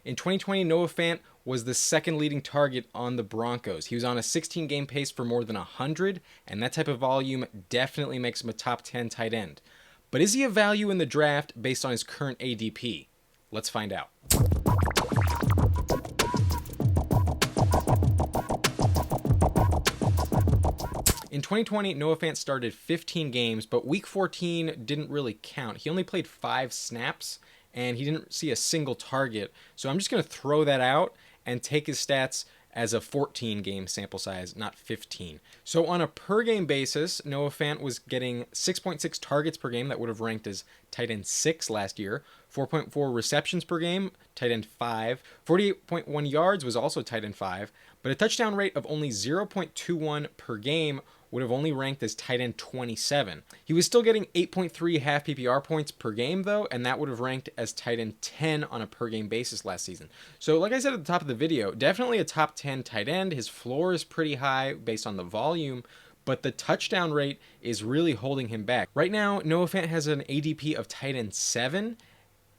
In 2020, Noah Fant was the second leading target on the Broncos. He was on a 16-game pace for more than 100, and that type of volume definitely makes him a top 10 tight end. But is he a value in the draft based on his current ADP? Let's find out. In 2020, Noah Fant started 15 games, but week 14 didn't really count. He only played 5 snaps, and he didn't see a single target. So I'm just going to throw that out and take his stats as a 14-game sample size, not 15. So on a per-game basis, Noah Fant was getting 6.6 targets per game. That would have ranked as tight end 6 last year. 4.4 receptions per game, tight end 5. 48.1 yards was also tight end 5. But a touchdown rate of only 0.21 per game would have only ranked as tight end 27. He was still getting 8.3 half PPR points per game, though, and that would have ranked as tight end 10 on a per-game basis last season. So like I said at the top of the video, definitely a top 10 tight end. His floor is pretty high based on the volume, but the touchdown rate is really holding him back. Right now, Noah Fant has an ADP of tight end 7,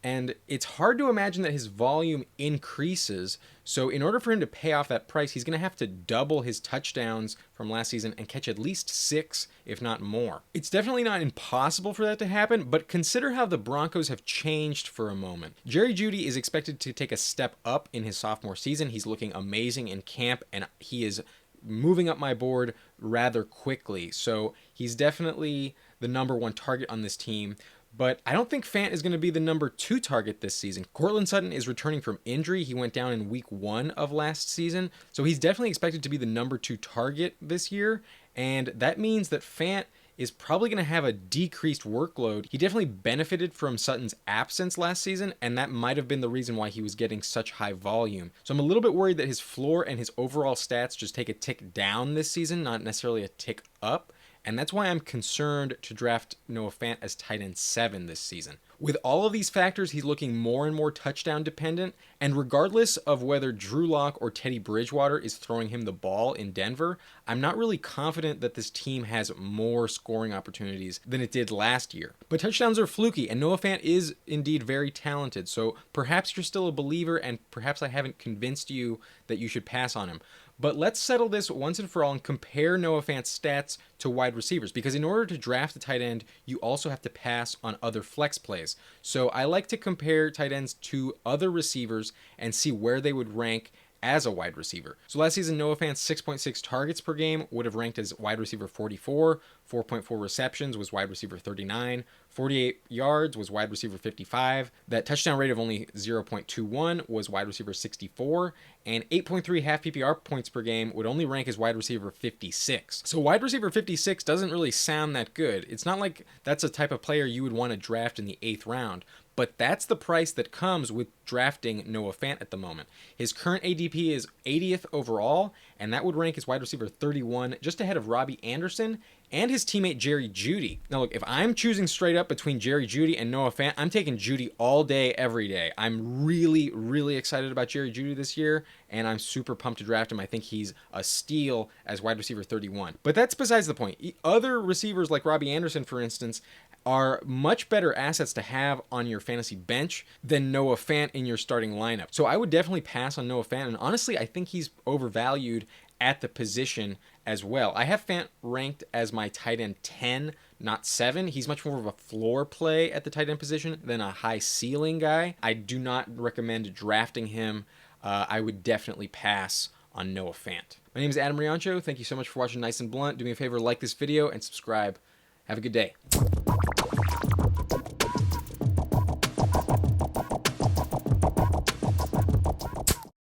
and it's hard to imagine that his volume increases. So in order for him to pay off that price, he's going to have to double his touchdowns from last season and catch at least 6, if not more. It's definitely not impossible for that to happen, but consider how the Broncos have changed for a moment. Jerry Jeudy is expected to take a step up in his sophomore season. He's looking amazing in camp, and he is moving up my board rather quickly. So he's definitely the number 1 target on this team. But I don't think Fant is going to be the number 2 target this season. Courtland Sutton is returning from injury. He went down in week 1 of last season. So he's definitely expected to be the number 2 target this year. And that means that Fant is probably going to have a decreased workload. He definitely benefited from Sutton's absence last season, and that might have been the reason why he was getting such high volume. So I'm a little bit worried that his floor and his overall stats just take a tick down this season, not necessarily a tick up. And that's why I'm concerned to draft Noah Fant as tight end 7 this season. With all of these factors, he's looking more and more touchdown dependent. And regardless of whether Drew Lock or Teddy Bridgewater is throwing him the ball in Denver, I'm not really confident that this team has more scoring opportunities than it did last year. But touchdowns are fluky, and Noah Fant is indeed very talented. So perhaps you're still a believer, and perhaps I haven't convinced you that you should pass on him. But let's settle this once and for all and compare Noah Fant's stats to wide receivers, because in order to draft a tight end, you also have to pass on other flex plays. So I like to compare tight ends to other receivers and see where they would rank as a wide receiver. So last season, Noah Fant's 6.6 targets per game would have ranked as wide receiver 44, 4.4 receptions was wide receiver 39, 48 yards was wide receiver 55, that touchdown rate of only 0.21 was wide receiver 64, and 8.3 half PPR points per game would only rank as wide receiver 56. So wide receiver 56 doesn't really sound that good. It's not like that's a type of player you would want to draft in the 8th round. But that's the price that comes with drafting Noah Fant at the moment. His current ADP is 80th overall, and that would rank as wide receiver 31, just ahead of Robbie Anderson and his teammate Jerry Jeudy. Now look, if I'm choosing straight up between Jerry Jeudy and Noah Fant, I'm taking Jeudy all day, every day. I'm really, really excited about Jerry Jeudy this year, and I'm super pumped to draft him. I think he's a steal as wide receiver 31. But that's besides the point. Other receivers like Robbie Anderson, for instance, are much better assets to have on your fantasy bench than Noah Fant in your starting lineup. So I would definitely pass on Noah Fant, and honestly, I think he's overvalued at the position as well. I have Fant ranked as my tight end 10, not 7. He's much more of a floor play at the tight end position than a high ceiling guy. I do not recommend drafting him. I would definitely pass on Noah Fant. My name is Adam Riancho. Thank you so much for watching Nice and Blunt. Do me a favor, like this video and subscribe. Have a good day.